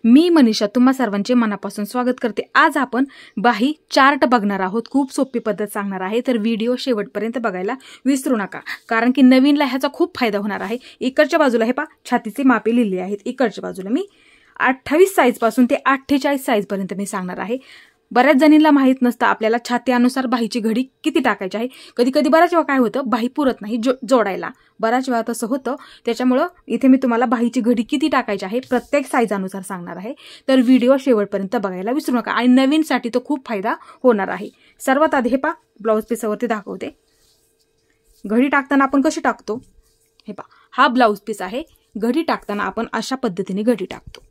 मी मनीषा तुम्हा सर्वांचे मनापासून स्वागत करते। आज आपण बाही चार्ट बघणार आहोत। खूप सोपी पद्धत सांगणार आहे, तर व्हिडिओ शेवटपर्यंत बघायला विसरू नका, कारण की नवीनला ह्याचा खूप फायदा होणार आहे। इकडच्या बाजूला हे पहा छातीचे मापे लिहिली आहेत। इकडच्या बाजूला मी 28 साइज पासून ते 48 साइज पर्यंत मी सांगणार आहे। बऱ्याच जणींना माहित नसतं आपल्याला छातीनुसार बाहीची घडी किती टाकायची आहे। कधी कधी बऱ्याच वेळा काय होतं, बाही पुरत नाही जोडायला, बऱ्याच वेळा तसं होतं। त्याच्यामुळे इथे मी तुम्हाला बाहीची घडी किती टाकायची आहे प्रत्येक साइज अनुसार सांगणार आहे, तर व्हिडिओ शेवटपर्यंत बघायला विसरू नका। आणि नवीनसाठी तो खूप फायदा होणार आहे। सर्वात आधी हे पहा ब्लाउज पीसवरती दाखवते घडी टाकताना आपण कशी टाकतो। हे पहा हा ब्लाउज पीस आहे। घडी टाकताना आपण अशा पद्धतीने घडी टाकतो।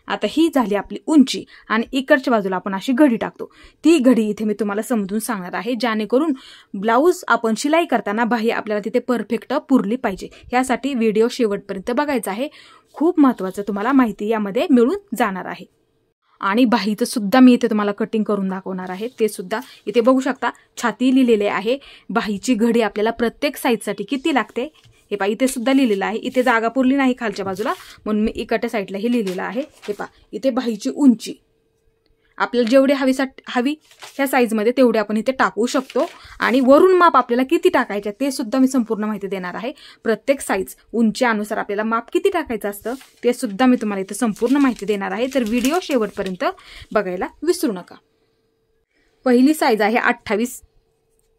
आता ही झाली आपली उंची आणि इकडच्या बाजूला आपण अशी घडी टाकतो। ती घडी इथे मी तुम्हाला समजून सांगणार आहे, जेणेकरून ब्लाउज आपण शिलाई करताना बाही आपल्याला तिथे परफेक्ट पुरली पाहिजे। यासाठी व्हिडिओ शेवटपर्यंत बघायचा आहे। खूप महत्त्वाचं तुम्हाला माहिती यामध्ये मिळून जाणार आहे। आणि बाहीचं सुद्धा मी इथे तुम्हाला कटिंग करून दाखवणार आहे। ते सुद्धा इथे बघू शकता छाती लिहिलेले आहे। बाहीची घडी आपल्याला प्रत्येक साइजसाठी किती लागते हे पहा इथे सुद्धा लिहिलेलं आहे। इथे जागा पुरली नाही खालच्या बाजूला, म्हणून मी इकडच्या साईडला हे लिहिलेलं आहे। हे पहा इथे बाहीची उंची आपल्याला जेवढी हवी ह्या साईजमध्ये तेवढे आपण इथे टाकू शकतो। आणि वरून माप आपल्याला किती टाकायचे ते सुद्धा मी संपूर्ण माहिती देणार आहे। प्रत्येक साईज उंची अनुसार आपल्याला माप किती टाकायचं असतं ते सुद्धा मी तुम्हाला इथे संपूर्ण माहिती देणार आहे, तर व्हिडिओ शेवटपर्यंत बघायला विसरू नका। पहिली साईज आहे 28।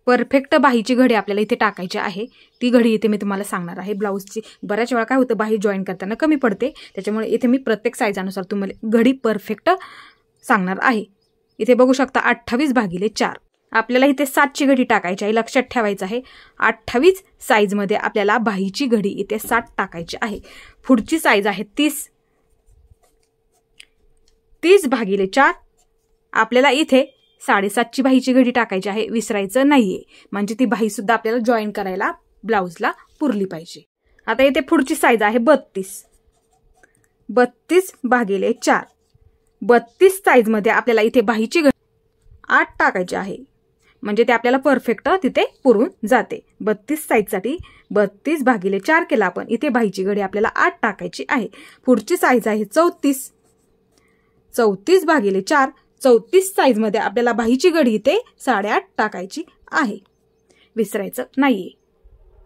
परफेक्ट बाहीची घडी आपल्याला इथे टाकायची आहे। ती घडी इथे मी तुम्हाला सांगणार आहे। ब्लाउजची बऱ्याच वेळा काय होतं, बाही जॉईन करताना कमी पडते, त्याच्यामुळे इथे मी प्रत्येक साईज अनुसार तुम्हाला घडी परफेक्ट सांगणार आहे। इथे बघू शकता 28/4 आपल्याला इथे 7ची घडी टाकायची आहे। लक्षात ठेवायचं आहे 28 साइज मध्ये आपल्याला बाहीची घडी इथे 7 टाकायची आहे। पुढची साइज आहे 30। 30/4 आपल्याला इथे 7.5ची बाहीची घडी टाकायची आहे। विसरायचं नाहीये, म्हणजे ती बाही सुद्धा आपल्याला जॉईन करायला ब्लाउजला पुरली पाहिजे। आता इथे पुढची साइज आहे 32। 32/4 32 साइज मध्ये आपल्याला इथे बाहीची घडी 8 टाकायची आहे, म्हणजे ते आपल्याला परफेक्ट तिथे पुरून जाते। 32 साइज साठी 32/4 केला आपण, इथे बाहीची घडी आपल्याला 8 टाकायची आहे। पुढची साइज आहे 34। 34/4 34 साइज मध्ये आपल्याला बाहीची घडी इथे 8.5 टाकायची आहे, विसरायचं नाहीये।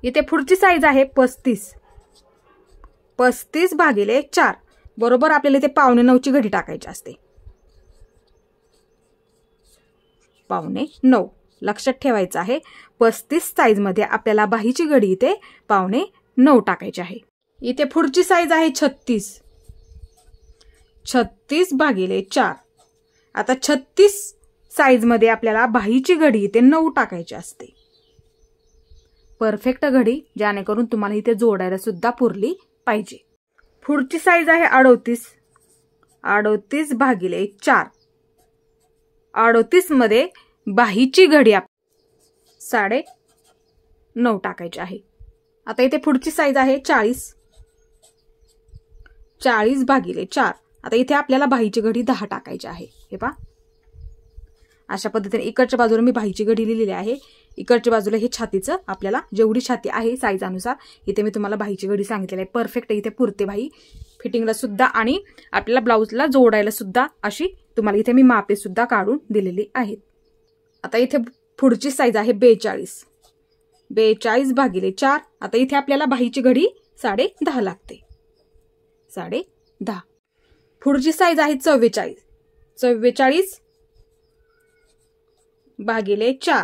इथे पुढची साइज आहे 35। 35/4 बरोबर आपल्याला इथे 8.25ची घडी टाकायची असते। 8.25 लक्षात ठेवायचं आहे। 35 साइज मध्ये आपल्याला बाहीची घडी इथे 8.25 टाकायची आहे। इथे पुढची साइज आहे 36। 36/4 आता 36 साइज मध्ये आपल्याला बाहीची घडी इथे 9 टाकायची असते। परफेक्ट घडी, जेणेकरून तुम्हाला इथे जोडायला सुद्धा पुरली पाहिजे। पुढची साइज आहे 38। 38/4 38 मध्ये बाहीची घडी 9.5 टाकायची आहे। आता इथे पुढची साइज आहे 40। 40/4 आता इथे आपल्याला बाहीची घडी 10 टाकायची आहे। हे पहा अशा पद्धतीने इकडच्या बाजूला मी बाहीची घडी लिहिलेली आहे। इकडच्या बाजूला हे छातीचं आपल्याला जेवढी छाती आहे साइज अनुसार इथे मी तुम्हाला बाहीची घडी सांगितलेली आहे। परफेक्ट इथे पुरते बाही फिटिंगला सुद्धा आणि आपल्याला ब्लाउजला जोडायला सुद्धा अशी तुम्हाला इथे मी मापे सुद्धा काढून दिलेली आहेत। आता इथे पुढची साइज आहे 42। 42/4 आता इथे आपल्याला बाहीची घडी 10.5 लागते। 10.5 पुढची साइज आहे 44। 44/4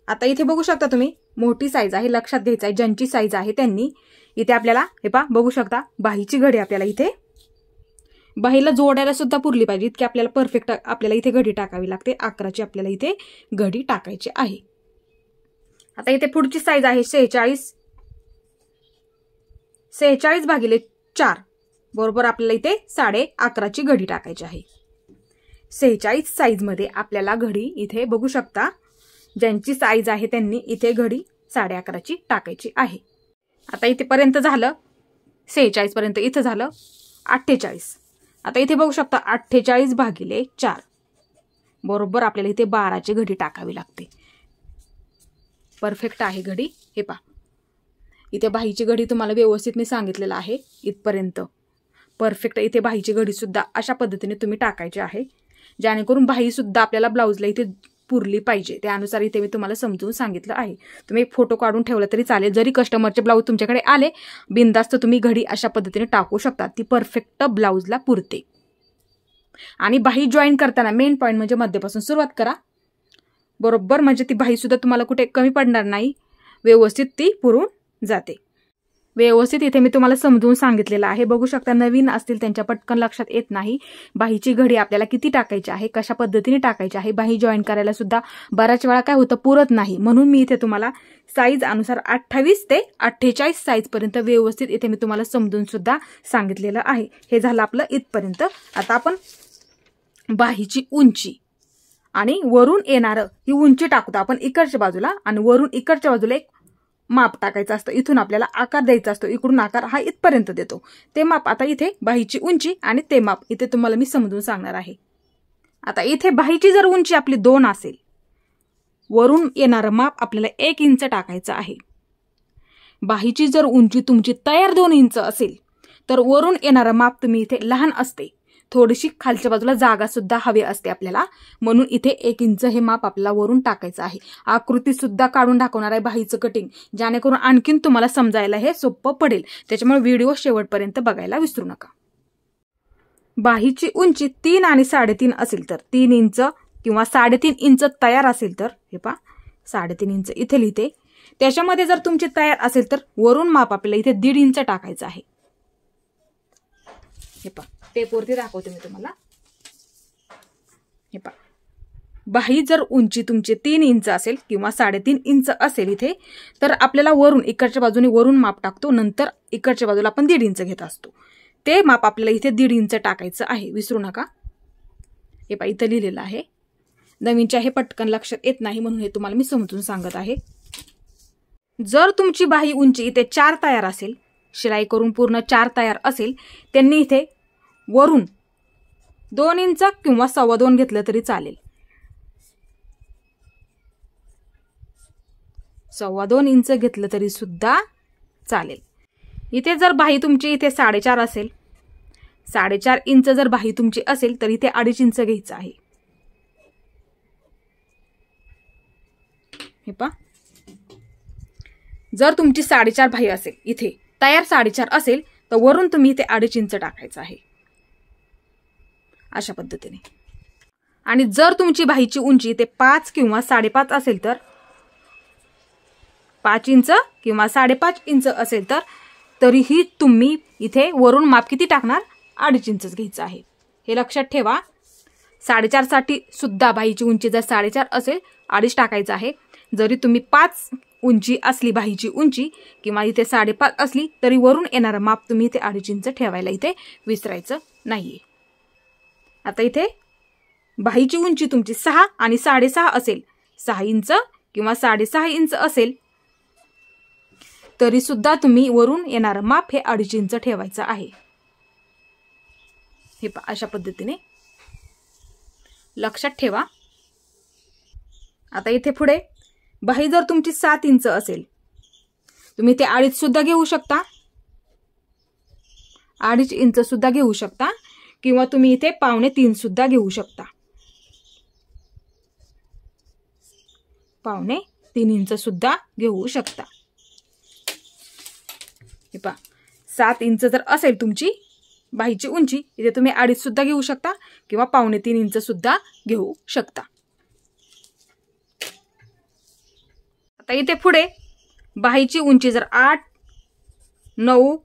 आता इथे बघू शकता तुम्ही मोठी साइज आहे, लक्षात घ्यायचं आहे। ज्यांची साइज आहे त्यांनी इथे आपल्याला हे पहा बघू शकता बाहीची घडी आपल्याला इथे बाहीला जोडायला सुद्धा पुरली पाहिजे इतकी आपल्याला परफेक्ट आपल्याला इथे घडी टाकावी लागते। 11ची आपल्याला इथे घडी टाकायची आहे। आता इथे पुढची साइज आहे 46। 46/4 बरोबर आपल्याला इथे 11.5ची घडी टाकायची आहे। 46 साइज मध्ये आपल्याला घडी इथे बघू शकता, ज्यांची साइज आहे त्यांनी इथे घडी 11.5ची टाकायची आहे। आता इथे पर्यंत झालं 46 पर्यंत, इथे झालं 48। आता इथे बघू शकता 48/4 बरोबर आपल्याला इथे 12ची घडी टाकावी लागते। परफेक्ट आहे घडी। हे पहा इथे बाहीची घडी तुम्हाला व्यवस्थित मी सांगितलेलं आहे इथपर्यंत। परफेक्ट इथे बाहीची घडी सुद्धा अशा पद्धतीने तुम्ही टाकायची आहे, जेणेकरून बाही सुद्धा आपल्याला ब्लाऊजला इथे पुरली पाहिजे. त्यानुसार इथे मी तुम्हाला समजून सांगितलं आहे. तुम्ही एक फोटो काढून ठेवला तरी चालेल. जरी कस्टमरचे ब्लाऊज तुमच्याकडे आले बिनधास्त तुम्ही घडी अशा पद्धतीने टाकू शकता, ती परफेक्ट ब्लाऊजला पुरते. आणि बाही जॉईन करताना मेन पॉईंट म्हणजे मध्यपासून सुरुवात करा बरोबर, म्हणजे ती बाही सुद्धा तुम्हाला कुठे कमी पडणार नाही, व्यवस्थित ती पुरून जाते. व्यवस्थित इथे मी तुम्हाला समजून सांगितलेलं आहे. बघू शकता, नवीन असतील त्यांच्या पटकन लक्षात येत नाही बाहीची घडी आपल्याला किती टाकायची आहे, कशा पद्धतीने टाकायची आहे. बाही जॉईन करायला सुद्धा बऱ्याच वेळा काय होतं, पुरत नाही. म्हणून मी इथे तुम्हाला साईज अनुसार 28 ते 48 साईज पर्यंत व्यवस्थित इथे मी तुम्हाला समजून सुद्धा सांगितलेलं आहे. हे झालं आपलं इथपर्यंत. आता आपण बाहीची उंची आणि वरून येणारं ही उंची टाकतो आपण इकडच्या बाजूला, आणि वरून इकडच्या बाजूला एक माप टाकायचं असतं. इथून आपल्याला आकार द्यायचा असतो, इकडून आकार हा इथपर्यंत देतो. ते माप आता इथे बाहीची उंची आणि ते माप इथे तुम्हाला मी समजून सांगणार आहे. आता इथे बाहीची जर उंची आपली 2 असेल, वरून येणारं माप आपल्याला 1 इंच टाकायचं आहे. बाहीची जर उंची तुमची तयार 2 इंच असेल तर वरून येणारं माप तुम्ही इथे लहान असते, थोडीशी खालच्या बाजूला जागा सुद्धा हवी असते आपल्याला, म्हणून इथे 1 इंच हे माप आपल्याला वरून टाकायचं आहे. आकृती सुद्धा काढून दाखवणार आहे बाहीचं कटिंग, जेणेकरून आणखीन तुम्हाला समजायला हे सोपं पडेल. त्याच्यामुळे व्हिडिओ शेवटपर्यंत बघायला विसरू नका. बाहीची उंची 3 आणि 3.5 असेल तर 3 इंच किंवा 3.5 इंच तयार असेल तर हे पहा 3.5 इंच इथे लिहिते. त्याच्यामध्ये जर तुमची तयार असेल तर वरून माप आपल्याला इथे 1.5 इंच टाकायचं आहे. हे पहा टेपवरती दाखवते मी तुम्हाला. हे पहा, बाही जर उंची तुमची 3 इंच असेल किंवा 3.5 इंच असेल इथे, तर आपल्याला वरून इकडच्या बाजूने वरून माप टाकतो, नंतर इकडच्या बाजूला आपण 1.5 इंच घेत असतो. ते माप आपल्याला इथे 1.5 इंच टाकायचं आहे, विसरू नका. हे पहा इथं लिहिलेलं आहे. नवीनच्या हे पटकन लक्षात येत नाही म्हणून हे तुम्हाला मी समजून सांगत आहे. जर तुमची बाही उंची इथे 4 तयार असेल, शिलाई करून पूर्ण 4 तयार असेल, त्यांनी इथे वरून 2 इंच किंवा 2.25 घेतलं तरी चालेल. 2.25 इंच घेतलं तरी सुद्धा चालेल. इथे जर बाही तुमची इथे 4.5 असेल, 4.5 इंच जर बाही तुमची असेल तर इथे 2.5 इंच घ्यायचं आहे. हे पहा, जर तुमची 4.5 बाही असेल, इथे तयार 4.5 असेल तर वरून तुम्ही इथे 2.5 इंच टाकायचं आहे अशा पद्धतीने. आणि जर तुमची बाहीची उंची इथे 5 किंवा 5.5 असेल तर 5 इंच किंवा 5.5 इंच असेल तर तरीही तुम्ही इथे वरून माप किती टाकणार, 2.5 इंचच घ्यायचं आहे. हे लक्षात ठेवा. 4.5 साठी सुद्धा बाहीची उंची जर 4.5 असेल 2.5 टाकायचं आहे. जरी तुम्ही 5 उंची असली बाहीची उंची किंवा इथे 5.5 असली तरी वरून येणारं माप तुम्ही इथे 2.5 इंच ठेवायला इथे विसरायचं नाहीये. आता इथे बाहीची उंची तुमची 6 आणि 6.5 असेल, 6 इंच किंवा 6.5 इंच असेल तरी सुद्धा तुम्ही वरून येणारं माप हे 2.5 इंच ठेवायचं आहे. हे पहा अशा पद्धतीने लक्षात ठेवा. आता इथे पुढे बाही जर तुमची 7 इंच असेल, तुम्ही ते 2.5 सुद्धा घेऊ शकता, 2.5 इंच सुद्धा घेऊ शकता किंवा तुम्ही इथे 2.25 सुद्धा घेऊ शकता. 2.25 इंच सुद्धा घेऊ शकता. हे पहा 7 इंच जर असेल तुमची बाहीची उंची, इथे तुम्ही 2.5 सुद्धा घेऊ शकता किंवा 2.25 इंच सुद्धा घेऊ शकता. आता इथे पुढे बाहीची उंची जर 8, 9,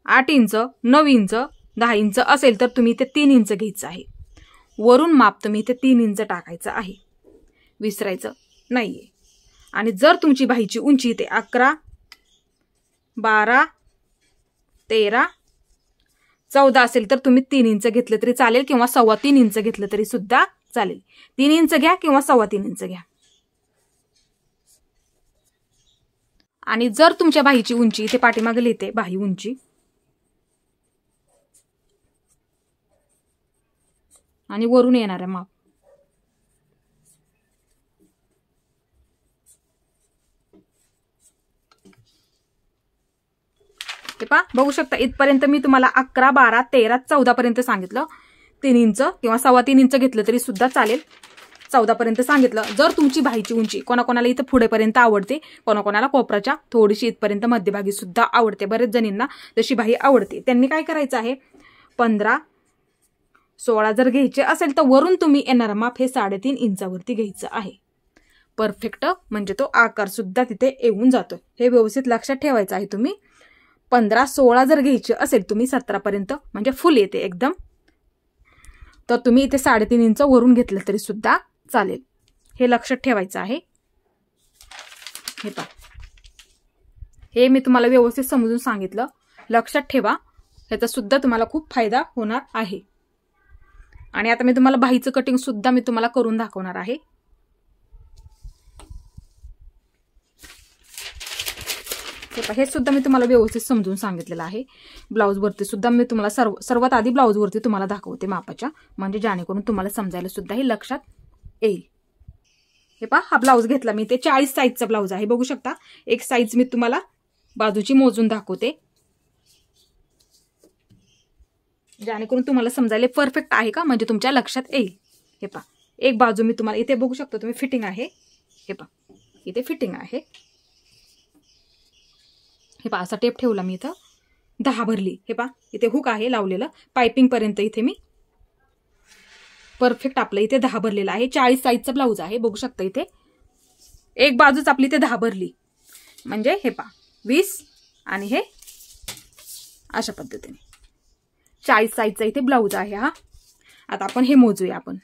8 इंच, 9 इंच, 10 इंच असेल तर तुम्ही इथे 3 इंच घ्यायचं आहे. वरून माप तुम्ही इथे 3 इंच टाकायचं आहे, विसरायचं नाहीये. आणि जर तुमची बाहीची उंची इथे 11, 12, 13, 14 असेल तर तुम्ही 3 इंच घेतलं तरी चालेल किंवा 3.25 इंच घेतलं तरी सुद्धा चालेल. 3 इंच घ्या किंवा 3.25 इंच घ्या. आणि जर तुमच्या बाहीची उंची इथे पाठीमागे लिहिते बाही उंची आणि वरून येणार आहे माप, हे पहा बघू शकता इथपर्यंत मी तुम्हाला 11, 12, 13, 14 पर्यंत सांगितलं. 3 इंच किंवा 3.25 इंच घेतलं तरी सुद्धा चालेल. 14 पर्यंत सांगितलं. जर तुमची बाहीची उंची कोणाकोणाला इथं पुढेपर्यंत आवडते, कोणाकोणाला कोपराच्या थोडीशी इथपर्यंत मध्यभागी सुद्धा आवडते. बरेच जणींना जशी बाही आवडते त्यांनी काय करायचं आहे, 15, 16 जर घ्यायचे असेल तर वरून तुम्ही येणारं माप हे 3.5 इंचावरती घ्यायचं आहे. परफेक्ट म्हणजे तो आकार सुद्धा तिथे येऊन जातो. हे व्यवस्थित लक्षात ठेवायचं आहे तुम्ही. 15, 16 जर घ्यायचे असेल तुम्ही 17 पर्यंत म्हणजे फुल येते एकदम, तर तुम्ही इथे 3.5 इंच वरून घेतलं तरी सुद्धा चालेल. हे लक्षात ठेवायचं आहे. हे पहा, हे मी तुम्हाला व्यवस्थित समजून सांगितलं. लक्षात ठेवा, याचा सुद्धा तुम्हाला खूप फायदा होणार आहे. आणि आता मी तुम्हाला बाहीचं कटिंग सुद्धा मी तुम्हाला करून दाखवणार आहे. हे सुद्धा मी तुम्हाला व्यवस्थित समजून सांगितलेलं आहे. ब्लाऊज वरती सुद्धा मी तुम्हाला सर्वात आधी ब्लाऊज वरती तुम्हाला दाखवते मापाच्या, म्हणजे जेणेकरून तुम्हाला समजायला सुद्धा हे लक्षात येईल. हे पहा, हा ब्लाऊज घेतला मी, ते 40 साईजचा ब्लाऊज आहे. बघू शकता, एक साईज मी तुम्हाला बाजूची मोजून दाखवते जेणेकरून तुम्हाला समजायला परफेक्ट आहे का, म्हणजे तुमच्या लक्षात येईल. हे पहा, एक बाजू मी तुम्हाला इथे बघू शकता तुम्ही, फिटिंग आहे. हे पहा, इथे फिटिंग आहे. हे पहा, असा टेप ठेवला मी इथं, 10 भरली. हे पहा, इथे हुक आहे लावलेलं पायपिंग पर्यंत. इथे मी परफेक्ट आपलं इथे 10 भरलेलं आहे. 40 साईजचा ब्लाऊज आहे. बघू शकता इथे एक बाजूच आपली इथे 10 भरली, म्हणजे हे पहा 20 आणि हे अशा पद्धतीने 40 साईजचा इथे ब्लाऊज आहे हा. आता आपण हे मोजूया. आपण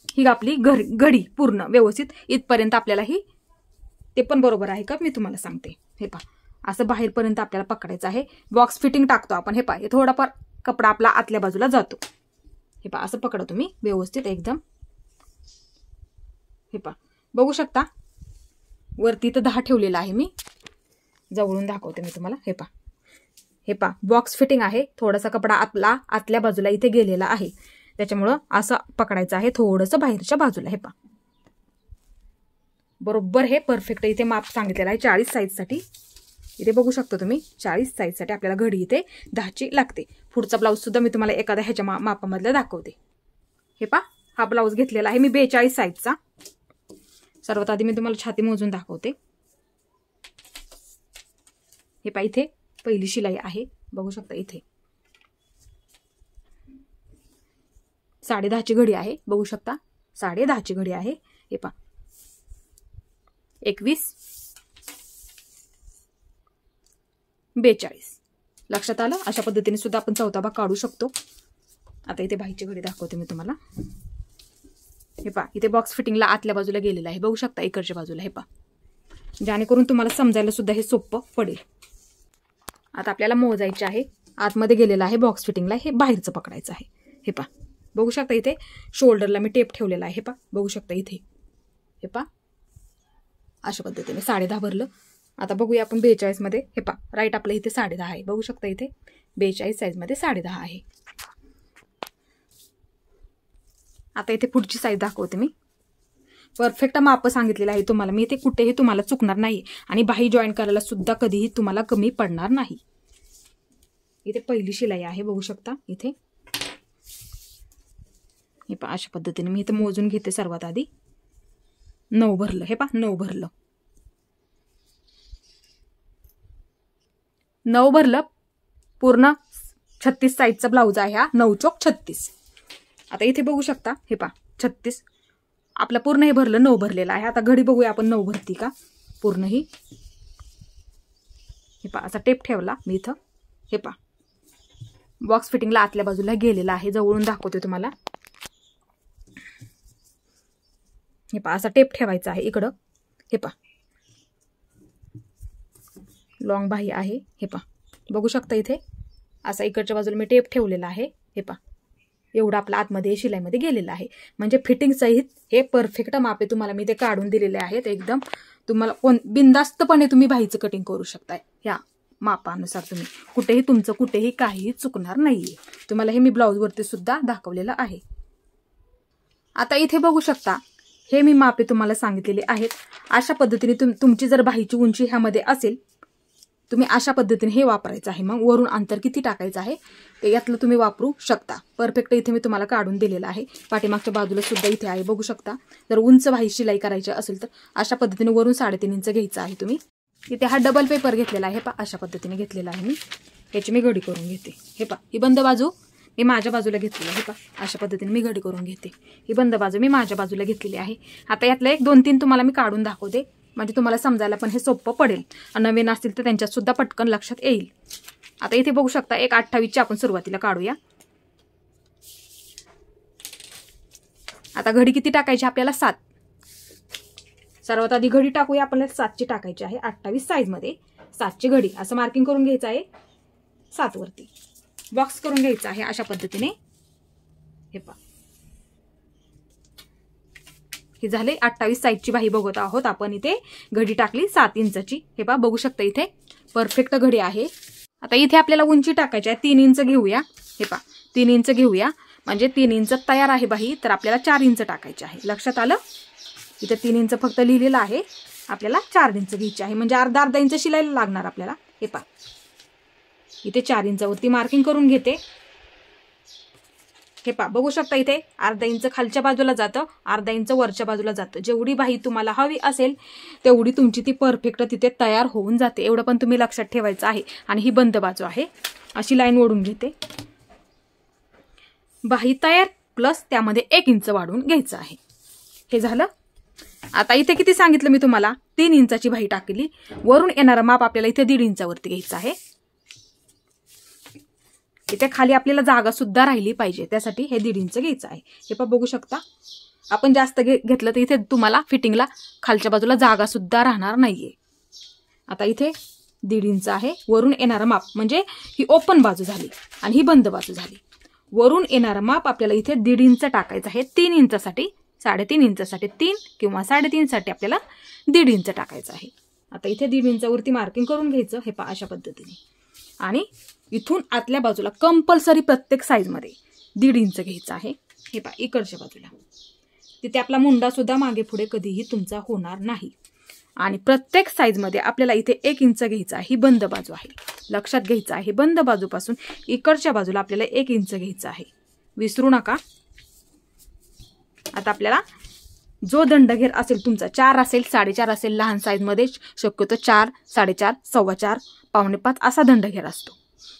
ही आपली घडी पूर्ण व्यवस्थित इथपर्यंत आपल्याला ही, ते पण बरोबर आहे का मी तुम्हाला सांगते. हे पहा, असं बाहेरपर्यंत आपल्याला पकडायचं आहे. बॉक्स फिटिंग टाकतो आपण. हे पहा, हे थोडाफार कपडा आपला आतल्या बाजूला जातो. हे पहा, असं पकडा तुम्ही व्यवस्थित एकदम. हे पहा, बघू शकता वरती तर 10 ठेवलेला आहे मी. जवळून दाखवते मी तुम्हाला. हे पहा, हे पहा, बॉक्स फिटिंग आहे. थोडासा कपडा आपला आतल्या बाजूला इथे गेलेला आहे, त्याच्यामुळं असं पकडायचं आहे थोडंसं बाहेरच्या बाजूला. हे पहा, बरोबर हे परफेक्ट इथे माप सांगितलेलं आहे 40 साईजसाठी. इथे बघू शकता तुम्ही 40 साईजसाठी आपल्याला घडी इथे 10ची लागते. पुढचा ब्लाऊज सुद्धा मी तुम्हाला एखाद्या ह्याच्या मापामधला दाखवते. हे पहा, हा ब्लाऊज घेतलेला आहे मी 42 साईजचा. सर्वात आधी मी तुम्हाला छाती मोजून दाखवते. हे पहा, इथे पहिली शिलाई आहे. बघू शकता इथे 10.5ची घडी आहे. बघू शकता 10.5ची घडी आहे. हे पहा, 21, 42 लक्षात आलं. अशा पद्धतीने सुद्धा आपण चौथा भाग काढू शकतो. आता इथे बाहीची घडी दाखवते मी तुम्हाला. हे पहा, इथे बॉक्स फिटिंगला आतल्या बाजूला गेलेला आहे. बघू शकता इकडच्या बाजूला. हे पहा, जेणेकरून तुम्हाला समजायला सुद्धा हे सोपं पडेल. आता आपल्याला मोजायचे आहे. आतमध्ये गेलेला आहे बॉक्स फिटिंगला, हे बाहेरचं पकडायचं आहे. हे पहा, बघू शकता इथे शोल्डरला मी टेप ठेवलेला आहे. हे पहा, बघू शकता इथे. हे पहा, अशा पद्धतीने 10.5 भरलं. आता बघूया आपण 42 मध्ये. हे पहा, राईट आपलं इथे 10.5 आहे. बघू शकता इथे 42 साईज मध्ये 10.5 आहे. आता इथे पुढची साईज दाखवते मी. परफेक्ट माप सांगितलेलं आहे तुम्हाला मी. इथे कुठेही तुम्हाला चुकणार नाही आणि बाही जॉईन करायला सुद्धा कधीही तुम्हाला कमी पडणार नाही. इथे पहिली शिलाई आहे. बघू शकता इथे. हे पहा, अशा पद्धतीने मी इथे मोजून घेते. सर्वात आधी 9 भरलं. हे पहा, 9 भरलं. 9 भरलं. पूर्ण 36 साईजचा ब्लाऊज आहे हा. 9 चौक 36. आता इथे बघू शकता. हे पहा, 36 आपलं पूर्ण हे भरलं. 9 भरलेलं आहे. आता घडी बघूया आपण 9 भरती का पूर्ण ही. हे पहा, असा टेप ठेवला मी इथं. हे पहा, बॉक्स फिटिंगला आतल्या बाजूला गेलेला आहे. जवळून दाखवते तुम्हाला. हे पहा, असा टेप ठेवायचा आहे इकडं. हे पहा, लॉंग बाही आहे. हे पहा, बघू शकता इथे असा इकडच्या बाजूला मी टेप ठेवलेला आहे. हे पहा, एवढं आपलं आतमध्ये शिलाईमध्ये गेलेलं आहे. म्हणजे फिटिंग सहित हे परफेक्ट मापे तुम्हाला मी ते काढून दिलेले आहेत. एकदम तुम्हाला बिनधास्तपणे तुम्ही बाहीचं कटिंग करू शकताय. ह्या मापानुसार तुम्ही कुठेही तुमचं कुठेही काहीही चुकणार नाहीये. तुम्हाला हे मी ब्लाऊजवरती सुद्धा दाखवलेलं आहे. आता इथे बघू शकता हे मी मापे तुम्हाला सांगितलेले आहेत. अशा पद्धतीने तुमची जर बाहीची उंची ह्यामध्ये असेल तुम्ही अशा पद्धतीने हे वापरायचं आहे. मग वरून अंतर किती टाकायचं आहे ते यातलं तुम्ही वापरू शकता. परफेक्ट इथे मी तुम्हाला काढून दिलेलं आहे. पाठीमागच्या बाजूला सुद्धा इथे आहे, बघू शकता. जर उंच बाही शिलाई करायची असेल तर अशा पद्धतीने वरून 3.5 इंच घ्यायचं आहे तुम्ही. इथे हा डबल पेपर घेतलेला आहे, पहा अशा पद्धतीने घेतलेला आहे मी. याची मी घडी करून घेते. हे पहा, ही बंद बाजू मी माझ्या बाजूला घेतलेली आहे. पहा अशा पद्धतीने मी घडी करून घेते. ही बंद बाजू मी माझ्या बाजूला घेतलेली आहे. आता यातलं 1-2-3 तुम्हाला मी काढून दाखवते, म्हणजे तुम्हाला समजायला पण हे सोपं पडेल. नवीन असतील तर त्यांच्यात सुद्धा पटकन लक्षात येईल. आता इथे बघू शकता 1.28ची आपण सुरुवातीला काढूया. आता घडी किती टाकायची आपल्याला? 7. सर्वात आधी घडी टाकूया. आपल्याला 7ची टाकायची आहे. 28 साईजमध्ये 7ची घडी असं मार्किंग करून घ्यायचं आहे. 7 वरती बॉक्स करून घ्यायचा आहे अशा पद्धतीने. हे पहा, हे झाले 28 साईजची बाही बघत आहोत आपण. इथे घडी टाकली 7 इंचची. हे पहा, बघू शकता इथे परफेक्ट घडी आहे. आता इथे आपल्याला उंची टाकायची आहे. 3 इंच घेऊया. हे पहा, 3 इंच घेऊया, म्हणजे 3 इंच तयार आहे बाही. तर आपल्याला 4 इंच टाकायचे आहे. लक्षात आलं? इथे 3 इंच फक्त लिहिलेलं आहे, आपल्याला 4 इंच घ्यायची आहे, म्हणजे अर्धा इंच शिलायला लागणार आपल्याला. हे पहा, इथे 4 इंचावरती मार्किंग करून घेते. हे पहा, बघू शकता इथे अर्धा इंच खालच्या बाजूला जातं, अर्धा इंच वरच्या बाजूला जातं. जेवढी बाही तुम्हाला हवी असेल तेवढी तुमची ती परफेक्ट तिथे तयार होऊन जाते. एवढं पण तुम्ही लक्षात ठेवायचं आहे. आणि ही बंद बाजू आहे, अशी लाईन ओढून घेते. बाही तयार प्लस त्यामध्ये 1 इंच वाढवून घ्यायचं आहे. हे झालं. आता इथे किती सांगितलं मी तुम्हाला? 3 इंचाची बाही टाकली. वरून येणारं माप आपल्याला इथे 1.5 इंचावरती घ्यायचं आहे. इथे खाली आपल्याला जागा सुद्धा राहिली पाहिजे, त्यासाठी हे 1.5 इंच घ्यायचं आहे. हे पण बघू शकता. आपण जास्त घेतलं तर इथे तुम्हाला फिटिंगला खालच्या बाजूला जागा सुद्धा राहणार नाहीये. आता इथे 1.5 इंच आहे. वरून येणारं माप म्हणजे ही ओपन बाजू झाली आणि ही बंद बाजू झाली. वरून येणारं माप आपल्याला इथे 1.5 इंच टाकायचं आहे. 3 इंचासाठी 3.5 इंचासाठी 3 किंवा 3.5 साठी आपल्याला 1.5 इंच टाकायचं आहे. आता इथे 1.5 इंचावरती मार्किंग करून घ्यायचं. हे पहा, अशा पद्धतीने. आणि इथून आतल्या बाजूला कंपल्सरी प्रत्येक साईजमध्ये 1.5 इंच घ्यायचं आहे. हे पहा, इकडच्या बाजूला तिथे आपला मुंडा सुद्धा मागे पुढे कधीही तुमचा होणार नाही. आणि प्रत्येक साईजमध्ये आपल्याला इथे 1 इंच घ्यायचा आहे. ही बंद बाजू आहे, लक्षात घ्यायचं आहे. बंद बाजूपासून इकडच्या बाजूला आपल्याला 1 इंच घ्यायचं आहे, विसरू नका. आता आपल्याला जो दंडघेर असेल तुमचा 4 असेल, 4.5 असेल, लहान साईजमध्ये शक्यतो 4, 4.5, 4.25, 4.25 असा दंडघेर असतो.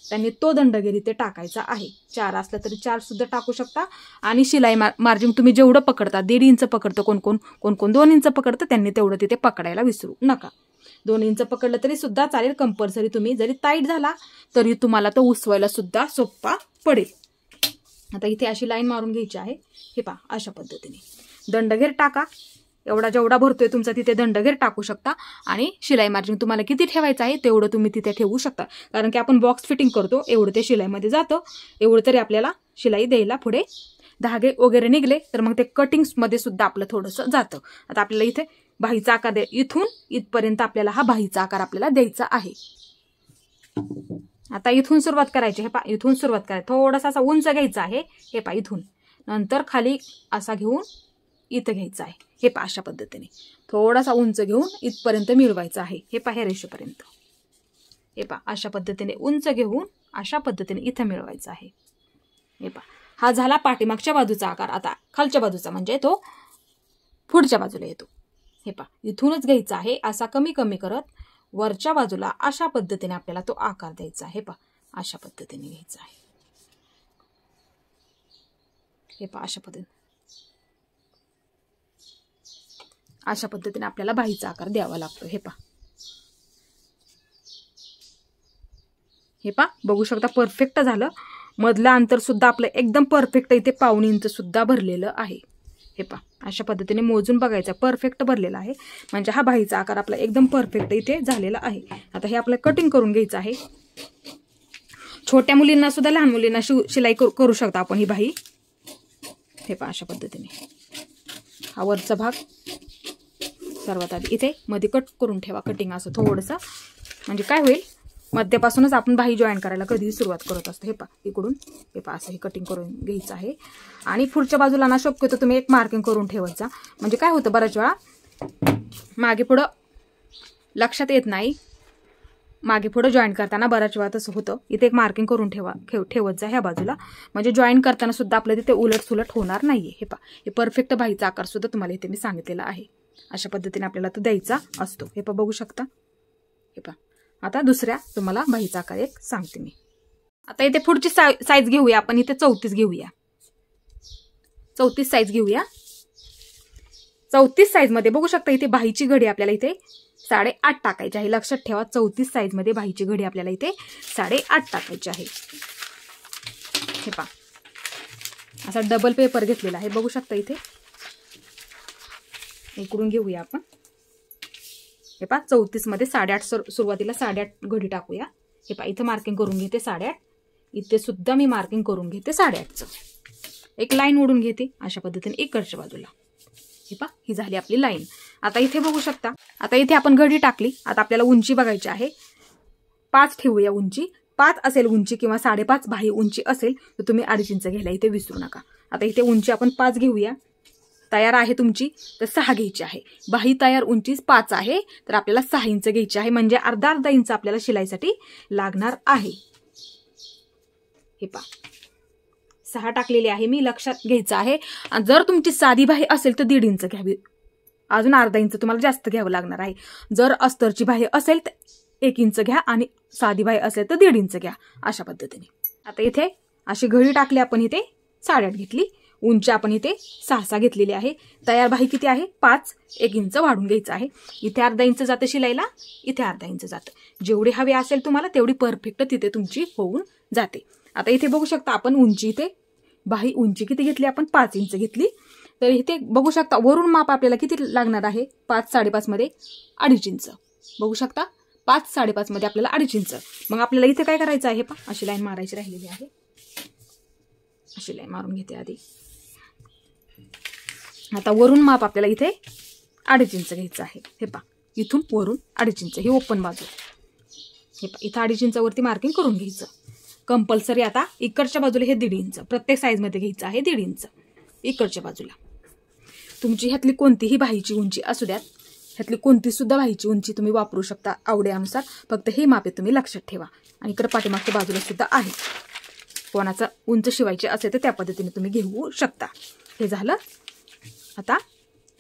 त्यांनी तो दंडघेर इथे टाकायचा आहे. 4 असला तरी 4 सुद्धा टाकू शकता. आणि शिलाई मार्जिन तुम्ही जेवढं पकडता, 1.5 इंच पकडतं, कोण 2 इंच पकडतं, त्यांनी तेवढं तिथे पकडायला विसरू नका. 2 इंच पकडलं तरी सुद्धा चालेल. कंपल्सरी तुम्ही जरी टाईट झाला तरी तुम्हाला तो उसवायला सुद्धा सोपा पडेल. आता इथे अशी लाईन मारून घ्यायची आहे. हे पहा, अशा पद्धतीने दंडघेर टाका. एवढा जेवढा भरतोय तुमचा तिथे दंडघेर टाकू शकता. आणि शिलाई मार्जिन तुम्हाला किती ठेवायचं आहे तेवढं तुम्ही तिथे ठेवू शकता. कारण की आपण बॉक्स फिटिंग करतो, एवढं ते शिलाईमध्ये जातं. एवढं तरी आपल्याला शिलाई द्यायला पुढे धागे वगैरे निघले तर मग ते कटिंग्समध्ये सुद्धा आपलं थोडंसं जातं. आता आपल्याला इथे बाहीचा आकार इथून इथपर्यंत आपल्याला हा बाहीचा आकार आपल्याला द्यायचा आहे. आता इथून सुरुवात करायची. हे पहा, इथून सुरुवात करायची. थोडासा असा उंच घ्यायचा आहे. हे पहा, इथून नंतर खाली असा घेऊन इथं घ्यायचा आहे. हे पहा, अशा पद्धतीने थोडासा उंच घेऊन इथपर्यंत मिळवायचं आहे. हे पहा, हे रेषेपर्यंत. हे पहा, अशा पद्धतीने उंच घेऊन अशा पद्धतीने इथं मिळवायचं आहे. हे पहा, हा झाला पाठीमागच्या बाजूचा आकार. आता खालच्या बाजूचा म्हणजे तो पुढच्या बाजूला येतो. हे पहा, इथूनच घ्यायचा आहे. असा कमी कमी करत वरच्या बाजूला अशा पद्धतीने आपल्याला तो आकार द्यायचा आहे. पहा, अशा पद्धतीने घ्यायचा आहे. हे पहा, अशा पद्धतीने अशा पद्धतीने आपल्याला बाहीचा आकार द्यावा लागतो. हे पहा, हे पहा, बघू शकता परफेक्ट झालं. मधलं अंतर सुद्धा आपलं एकदम परफेक्ट इथे 1.5 इंच सुद्धा भरलेलं आहे. हे पहा, अशा पद्धतीने मोजून बघायचं, परफेक्ट भरलेला आहे म्हणजे हा बाहीचा आकार आपला एकदम परफेक्ट इथे झालेला आहे. आता हे आपलं कटिंग करून घ्यायचं आहे. छोट्या मुलींना सुद्धा लहान मुलींना शिलाई करू शकता आपण ही बाही. हे पहा, अशा पद्धतीने हा वरचा भाग सर्वात आधी इथे मध्ये कट करून ठेवा. कटिंग असं थोडंसं, म्हणजे काय होईल, मध्यापासूनच आपण बाही जॉईन करायला कधीही सुरुवात करत असतो. हे पहा, इकडून हे पहा, असं हे कटिंग करून घ्यायचं आहे. आणि पुढच्या बाजूला ना शक्यतो तुम्ही एक मार्किंग करून ठेवायचा. म्हणजे काय होतं, बऱ्याच वेळा मागे पुढं लक्षात येत नाही. मागे पुढे जॉईन करताना बऱ्याच वेळा तसं होतं. इथे एक मार्किंग करून ठेवत जा ह्या बाजूला, म्हणजे जॉईन करताना सुद्धा आपलं तिथे उलट सुलट होणार नाहीये. हे पहा, हे परफेक्ट बाहीचा आकार सुद्धा तुम्हाला इथे मी सांगितलेला आहे. अशा पद्धतीने आपल्याला तो द्यायचा असतो. हे पहा, बघू शकता. हे पहा, आता दुसऱ्या तुम्हाला बाहीचा आकार एक सांगते मी. आता इथे पुढची साईज घेऊया आपण. इथे 34 घेऊया. 34 साईज घेऊया. 34 साईज मध्ये बघू शकता इथे बाहीची घडी आपल्याला इथे 8.5 टाकायची आहे. लक्षात ठेवा, 34 साईज मध्ये बाहीची घडी आपल्याला इथे 8.5 टाकायची आहे. हे पहा, असा डबल पेपर घेतलेला आहे. बघू शकता इथे. इकडून घेऊया आपण. हे पहा, 34 मध्ये 8.5 सुरुवातीला 8.5 घडी टाकूया. हे पहा, इथं मार्किंग करून घेते 8.5. इथे सुद्धा मी मार्किंग करून घेते 8.5चं. एक लाईन ओढून घेते अशा पद्धतीने इकडच्या बाजूला. हे पहा, ही झाली आपली लाईन. आता इथे बघू शकता. आता इथे आपण घडी टाकली. आता आपल्याला उंची बघायची आहे. 5 ठेवूया उंची. 5 असेल उंची किंवा 5.5 बाही उंची असेल तर तुम्ही 2.5 इंच घ्यायला इथे विसरू नका. आता इथे उंची आपण 5 घेऊया. तयार आहे तुमची तर 6 घ्यायची आहे. बाही तयार उंची 5 आहे तर आपल्याला 6 इंच घ्यायची आहे, म्हणजे अर्धा इंच आपल्याला शिलाईसाठी लागणार आहे. हे पहा, 6 टाकलेली आहे मी. लक्षात घ्यायचं आहे. जर तुमची साधी बाही असेल तर 1.5 इंच घ्यावी. अजून अर्धा इंच तुम्हाला जास्त घ्यावं लागणार आहे. जर अस्तरची बाही असेल तर 1 इंच घ्या आणि साधी बाही असेल तर 1.5 इंच घ्या अशा पद्धतीने. आता इथे अशी घडी टाकली आपण. इथे 8.5 घेतली. उंची आपण इथे 6 घेतलेली आहे. तयार बाही किती आहे? 5. 1 इंच वाढून घ्यायचं आहे. इथे अर्धा इंच जातं शिलाईला, इथे अर्धा इंच जातं. जेवढी हवी असेल तुम्हाला तेवढी परफेक्ट तिथे तुमची होऊन जाते. आता इथे बघू शकता आपण उंची, इथे बाही उंची किती घेतली आपण? 5 इंच घेतली. तर इथे बघू शकता वरून माप आपल्याला किती लागणार आहे? 5 5.5 मध्ये 2.5 इंच. बघू शकता 5 5.5 मध्ये आपल्याला 2.5 इंच. मग आपल्याला इथे काय करायचं आहे? पहा, अशी लाईन मारायची राहिलेली आहे. अशी लाईन मारून घेते आधी. आता वरून माप आपल्याला इथे 2.5 इंच घ्यायचं आहे. हे पहा, इथून वरून 2.5 इंच ही ओपन बाजू. हे पहा, इथं 2.5 इंचावरती मार्किंग करून घ्यायचं कंपल्सरी. आता इकडच्या बाजूला हे 1.5 इंच प्रत्येक साईज मध्ये घ्यायचं आहे. 1.5 इंच इकडच्या बाजूला. तुमची ह्यातली कोणतीही बाहीची उंची असू द्यात, ह्यातली कोणती सुद्धा बाहीची उंची तुम्ही वापरू शकता आवडीनुसार. फक्त हे मापे तुम्ही लक्षात ठेवा. आणि इकडे पाठीमागच्या बाजूला सुद्धा आहे. कोणाचा उंच शिवायचे असेल तर त्या पद्धतीने तुम्ही घेऊ शकता. हे झालं. आता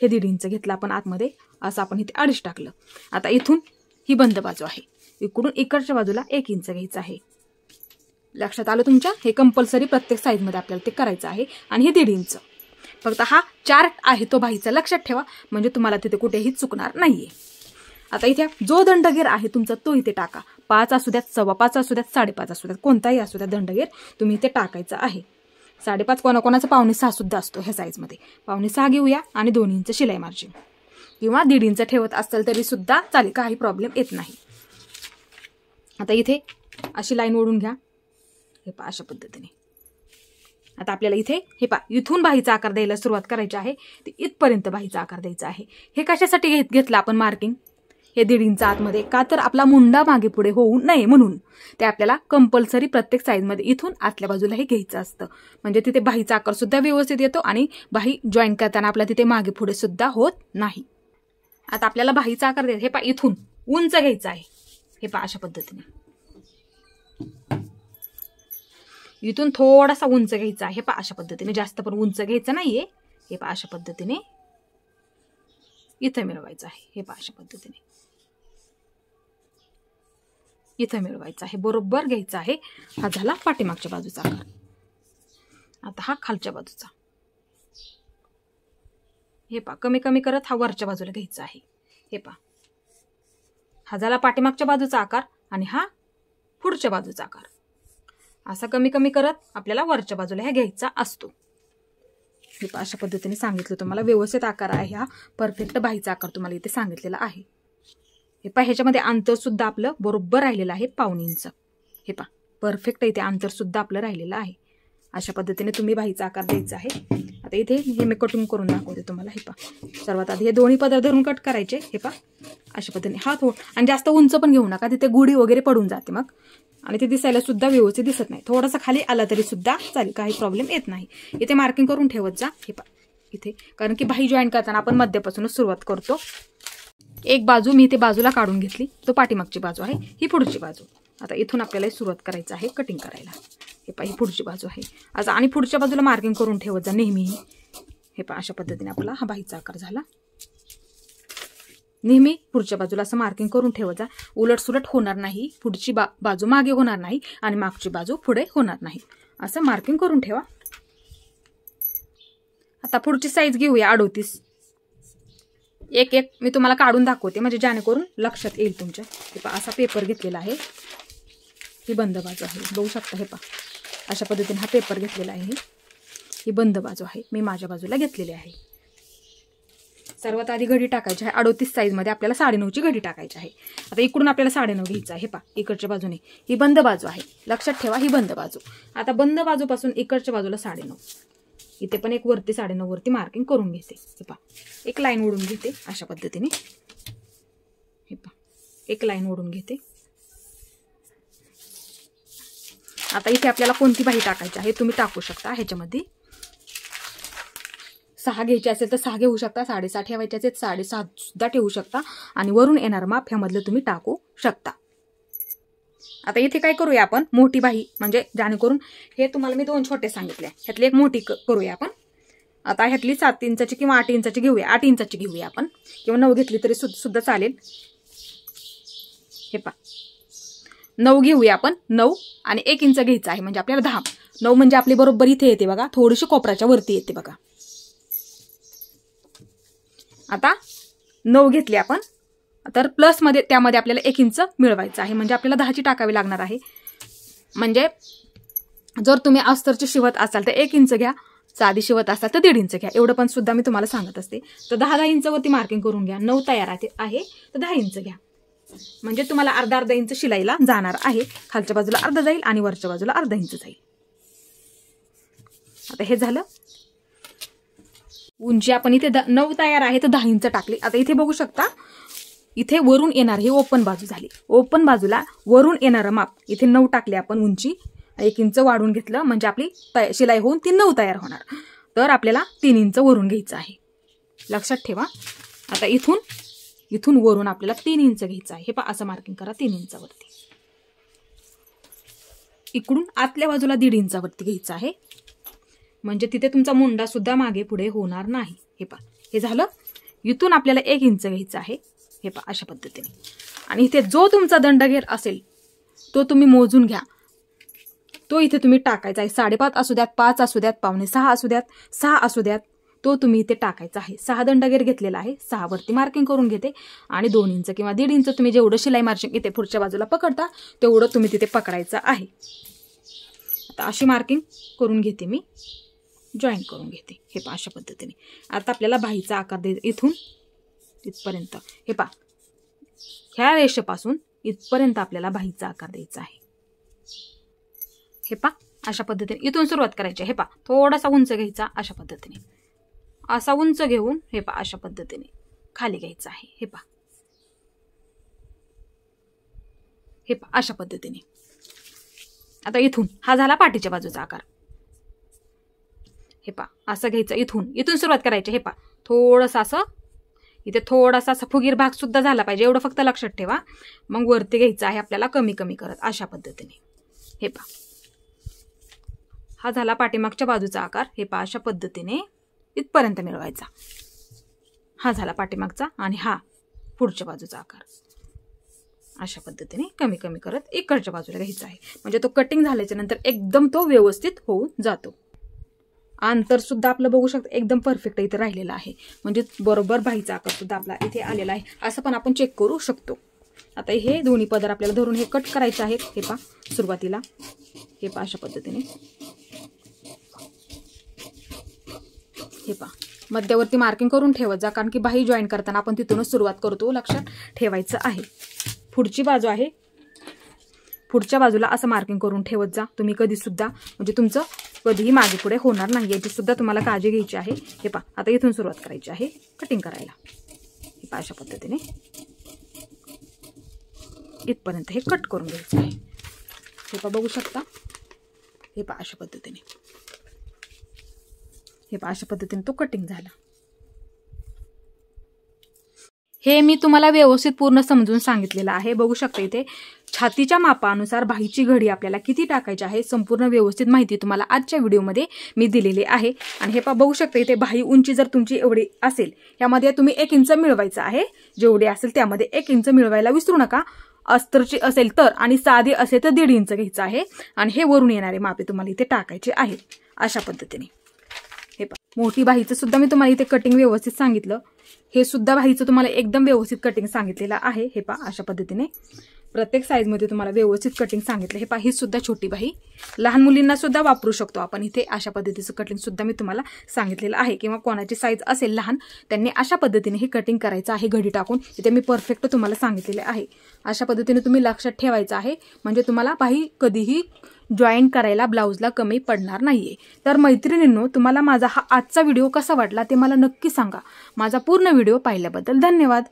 हे 1.5 इंच घेतलं आपण आतमध्ये, असं आपण इथे 2.5 टाकलं. आता इथून ही बंद बाजू आहे. इकडून इकडच्या बाजूला 1 इंच घ्यायचं आहे. लक्षात आलं तुमच्या? हे कंपल्सरी प्रत्येक साईज मध्ये आपल्याला ते करायचं आहे. आणि हे 1.5 इंच. फक्त हा चार्ट आहे तो बाहीचा लक्षात ठेवा, म्हणजे तुम्हाला तिथे कुठेही चुकणार नाहीये. आता इथे जो दंडगेर आहे तुमचा तो इथे टाका. 5 असू द्यात, 5.25 असू द्यात, 5.5 असू द्यात, कोणताही असू द्यात दंडगेर तुम्ही इथे टाकायचा आहे. 5.5 कोणाकोणाचा 5.25 सुद्धा असतो ह्या साईज मध्ये. 5.25 घेऊया आणि 2 इंच शिलाई मार्जिन किंवा 1.5 इंच ठेवत असेल तरी सुद्धा चालेल, काही प्रॉब्लेम येत नाही. आता इथे अशी लाईन ओढून घ्या. हे पहा, अशा पद्धतीने. आता आपल्याला इथे हे पहा, इथून बाहीचा आकार द्यायला सुरुवात करायची आहे. ते इथपर्यंत बाहीचा आकार द्यायचा आहे. हे कशासाठी घेतलं आपण मार्किंग? हे 1.5 इंच आतमध्ये, का तर आपला मुंडा मागे पुढे होऊ नये म्हणून. ते आपल्याला कंपल्सरी प्रत्येक साईज मध्ये इथून आतल्या बाजूला हे घ्यायचं असतं, म्हणजे तिथे बाहीचा आकार सुद्धा व्यवस्थित येतो आणि बाही जॉईन करताना आपला तिथे मागे पुढे सुद्धा होत नाही. आता आपल्याला बाहीचा आकार द्यायचा. हे पहा, इथून उंच घ्यायचं आहे. हे पहा, अशा पद्धतीने. इथून थोडासा उंच घ्यायचा आहे. हे पहा, अशा पद्धतीने. जास्त पण उंच घ्यायचं नाहीये. हे पहा, अशा पद्धतीने इथं मिळवायचं आहे. हे पहा, अशा पद्धतीने इथं मिळवायचं आहे. बरोबर घ्यायचा आहे. हा झाला पाठीमागच्या बाजूचा आकार. आता हा खालच्या बाजूचा. हे पहा, कमी कमी करत हा वरच्या बाजूला घ्यायचा आहे. हे पहा, हा झाला पाठीमागच्या बाजूचा आकार आणि हा पुढच्या बाजूचा आकार. असा कमी कमी करत आपल्याला वरच्या बाजूला हे घ्यायचा असतो. हे पहा, अशा पद्धतीने सांगितलं तुम्हाला. व्यवस्थित आकार आहे हा. परफेक्ट बाहीचा आकार तुम्हाला इथे सांगितलेला आहे. हे पहा, ह्याच्यामध्ये अंतर सुद्धा आपलं बरोबर राहिलेलं आहे 1.25 इंच. हे पहा, परफेक्ट इथे अंतर सुद्धा आपलं राहिलेलं आहे. अशा पद्धतीने तुम्ही बाहीचा आकार द्यायचा आहे. आता इथे हे मी कटिंग करून दाखवते तुम्हाला. हे पहा, सर्वात आधी हे दोन्ही पदर धरून कट करायचे. हे पहा, अशा पद्धतीने. हा आणि जास्त उंच पण घेऊ नका, तिथे गुढी वगैरे पडून जाते मग आणि ते दिसायला सुद्धा व्यवस्थित दिसत नाही. थोडासा खाली आला तरी सुद्धा चालेल, काही प्रॉब्लेम येत नाही. इथे मार्किंग करून ठेवत जा. हे पहा इथे, कारण की बाही जॉईन करताना आपण मध्यापासूनच सुरुवात करतो. एक बाजू मी इथे बाजूला काढून घेतली, तो पाठीमागची बाजू आहे, ही पुढची बाजू. आता इथून आपल्याला सुरुवात करायचं आहे कटिंग करायला. हे पहा, ही पुढची बाजू आहे. आज आणि पुढच्या बाजूला मार्किंग करून ठेवत जा नेहमी. हे पहा, अशा पद्धतीने आपला हा बाहीचा आकार झाला. नेहमी पुढच्या बाजूला असं मार्किंग करून ठेवत जा. उलट सुलट होणार नाही, पुढची बाजू मागे होणार नाही आणि मागची बाजू पुढे होणार नाही, असं मार्किंग करून ठेवा. आता पुढची साईज घेऊया 38. एक एक मी तुम्हाला काढून दाखवते, म्हणजे जेणेकरून लक्षात येईल तुमच्या. हे पहा, असा पेपर घेतलेला आहे, ही बंद बाजू आहे, बघू शकता. हे पहा, अशा पद्धतीने हा पेपर घेतलेला आहे, ही बंद बाजू आहे, मी माझ्या बाजूला घेतलेली आहे. सर्वात आधी घडी टाकायची आहे. 38 साईजमध्ये आपल्याला 9.5ची घडी टाकायची आहे. आता इकडून आपल्याला 9.5 घ्यायचं आहे. हे पहा, इकडच्या बाजूने ही बंद बाजू आहे, लक्षात ठेवा, ही बंद बाजू. आता बंद बाजूपासून इकडच्या बाजूला 9.5, इथे पण एक वरती 9.5 वरती मार्किंग करून घेते. हे पहा, एक लाईन ओढून घेते अशा पद्धतीने. हे पहा, एक लाईन ओढून घेते. आता इथे आपल्याला कोणती बाही टाकायची आहे तुम्ही टाकू शकता. ह्याच्यामध्ये 6 घ्यायचे असेल तर 6 घेऊ शकता, 6.5 ठेवायचे असेल 6.5 सुद्धा ठेवू शकता आणि वरून येणार माप ह्यामधलं तुम्ही टाकू शकता. आता इथे काय करूया आपण, मोठी बाही, म्हणजे जेणेकरून हे तुम्हाला मी 2 छोटे सांगितले, ह्यातली एक मोठी करूया आपण. आता ह्यातली 7 इंचाची किंवा 8 इंचाची घेऊया, 8 इंचाची घेऊया आपण, किंवा 9 घेतली तरी सुद्धा चालेल. हे पहा, 9 घेऊया आपण. 9 आणि 1 इंच घ्यायचं आहे, म्हणजे आपल्याला 10. 9 म्हणजे आपली बरोबर इथे येते बघा, थोडीशी कोपराच्या वरती येते बघा. आता 9 घेतली आपण, तर प्लसमध्ये त्यामध्ये आपल्याला 1 इंच मिळवायचं आहे, म्हणजे आपल्याला 10ची टाकावी लागणार आहे. म्हणजे जर तुम्ही अस्तरची शिवत असाल तर 1 इंच घ्या, साधी शिवत असाल तर 1.5 इंच घ्या. एवढं पण सुद्धा मी तुम्हाला सांगत असते. तर 10 इंचवरती मार्किंग करून घ्या. 9 तयार आहे तर 10 इंच घ्या, म्हणजे तुम्हाला अर्धा इंच शिलाईला जाणार आहे. खालच्या बाजूला अर्धा जाईल आणि वरच्या बाजूला अर्धा इंच जाईल. आता हे झालं. उंची आपण इथे 9 तयार आहे तर 10 इंच टाकली. आता इथे बघू शकता, इथे वरून येणार ही ओपन बाजू झाली. ओपन बाजूला वरून येणारं माप इथे 9 टाकले आपण. उंची 1 इंच वाढून घेतलं, म्हणजे आपली शिलाई होऊन ती 9 तयार होणार. तर आपल्याला 3 इंच वरून घ्यायचं आहे, लक्षात ठेवा. आता इथून वरून आपल्याला 3 इंच घ्यायचं आहे. हे पहा, असं मार्किंग करा 3 इंचावरती. इकडून आतल्या बाजूला 1.5 इंचावरती घ्यायचं आहे, म्हणजे तिथे तुमचा मुंडा सुद्धा मागे पुढे होणार नाही. हे पहा, हे झालं. इथून आपल्याला 1 इंच घ्यायचं आहे. हे पहा, अशा पद्धतीने. आणि इथे जो तुमचा दंडघेर असेल तो तुम्ही मोजून घ्या, तो इथे तुम्ही टाकायचा आहे. 5.5 असू द्यात, 5 असू द्यात, 5.25 असू द्यात, 6 असू द्यात, तो तुम्ही इथे टाकायचा आहे. 6 दंडघेर घेतलेला आहे, 6 वरती मार्किंग करून घेते आणि 2 इंच किंवा 1.5 इंच तुम्ही जेवढं शिलाई मार्जिन इथे पुढच्या बाजूला पकडता तेवढं तुम्ही तिथे पकडायचं आहे. आता अशी मार्किंग करून घेते मी, जॉईन करून घेते. हे पहा, अशा पद्धतीने. आता आपल्याला बाहीचा आकार द्यायचा इथून इथपर्यंत. हे पहा, ह्या रेषेपासून इथपर्यंत आपल्याला बाहीचा आकार द्यायचा आहे. हे पहा, अशा पद्धतीने इथून सुरुवात करायची. हे पहा, थोडासा उंच घ्यायचा अशा पद्धतीने, असा उंच घेऊन हे पहा अशा पद्धतीने खाली घ्यायचा आहे. हे पहा, हे पहा अशा पद्धतीने. आता इथून हा झाला पाठीच्या बाजूचा आकार. हे पहा, असं घ्यायचं. इथून सुरुवात करायची. हे पहा, थोडंसं असं इथे थोडासा असा फुगीर भाग सुद्धा झाला पाहिजे, एवढं फक्त लक्षात ठेवा. मग वरती घ्यायचं आहे आपल्याला कमी कमी करत अशा पद्धतीने. हे पहा, हा झाला पाठीमागच्या बाजूचा आकार. हे पहा, अशा पद्धतीने इथपर्यंत मिळवायचा. हा झाला पाठीमागचा आणि हा पुढच्या बाजूचा आकार. अशा पद्धतीने कमी कमी करत इकडच्या बाजूला घ्यायचा आहे, म्हणजे तो कटिंग झाल्याच्या नंतर एकदम तो व्यवस्थित होऊन जातो. अंतर सुद्धा आपलं बघू शकता एकदम परफेक्ट इथे राहिलेलं आहे, म्हणजे बरोबर बाहीचा आकार सुद्धा आपला इथे आलेला आहे. असं पण आपण चेक करू शकतो. आता हे दोन्ही पदर आपल्याला धरून हे कट करायचे आहेत. हे पहा, सुरुवातीला हे पहा अशा पद्धतीने. हे पहा, मध्यावरती मार्किंग करून ठेवत जा, कारण की बाही जॉईन करताना आपण तिथूनच सुरुवात करतो, लक्षात ठेवायचं आहे. पुढची बाजू आहे, पुढच्या बाजूला असं मार्किंग करून ठेवत जा तुम्ही कधी सुद्धा, म्हणजे तुमचं कधीही मागे पुढे होणार नाही, याची सुद्धा तुम्हाला काळजी घ्यायची आहे. हे पहा, आता इथून सुरुवात करायची आहे कटिंग करायला. हे पहा, अशा पद्धतीने इथपर्यंत हे कट करून घ्यायचं आहे. हे पहा, बघू शकता. हे पहा, अशा पद्धतीने. हे पहा, अशा पद्धतीने तो कटिंग झाला. हे मी तुम्हाला व्यवस्थित पूर्ण समजून सांगितलेलं आहे। बघू शकता इथे छातीच्या मापानुसार बाहीची घडी आपल्याला किती टाकायची आहे संपूर्ण व्यवस्थित माहिती तुम्हाला आजच्या व्हिडिओमध्ये मी दिलेली आहे। आणि हे बघू शकता इथे बाही उंची जर तुमची एवढी असेल यामध्ये तुम्ही 1 इंच मिळवायचं आहे। जेवढे असेल त्यामध्ये 1 इंच मिळवायला विसरू नका। अस्तरची असेल तर आणि साधी असेल तर 1.5 इंच घ्यायचं आहे आणि हे वरून येणारे मापे तुम्हाला इथे टाकायचे आहेत अशा पद्धतीने। हे मोठी बाहीचं सुद्धा मी तुम्हाला इथे कटिंग व्यवस्थित सांगितलं। हे सुद्धा बाहीचं तुम्हाला एकदम व्यवस्थित कटिंग सांगितलेलं आहे। हे पहा अशा पद्धतीने प्रत्येक साईज मध्ये तुम्हाला व्यवस्थित कटिंग सांगितलं। हे पहा ही सुद्धा छोटी बाही लहान मुलींना सुद्धा वापरू शकतो आपण। इथे अशा पद्धतीचं कटिंग सुद्धा मी तुम्हाला सांगितलेलं आहे किंवा कोणाची साईज असेल लहान त्यांनी अशा पद्धतीने हे कटिंग करायचं आहे घडी टाकून। इथे मी परफेक्ट तुम्हाला सांगितलेले आहे। अशा पद्धतीने तुम्ही लक्षात ठेवायचं आहे म्हणजे तुम्हाला बाही कधीही जॉईन करायला ब्लाउजला कमी पडणार नाहीये। तर मैत्रिणींनो तुम्हाला माझा हा आजचा व्हिडिओ कसा वाटला ते मला नक्की सांगा। माझा पूर्ण व्हिडिओ पाहिल्याबद्दल धन्यवाद।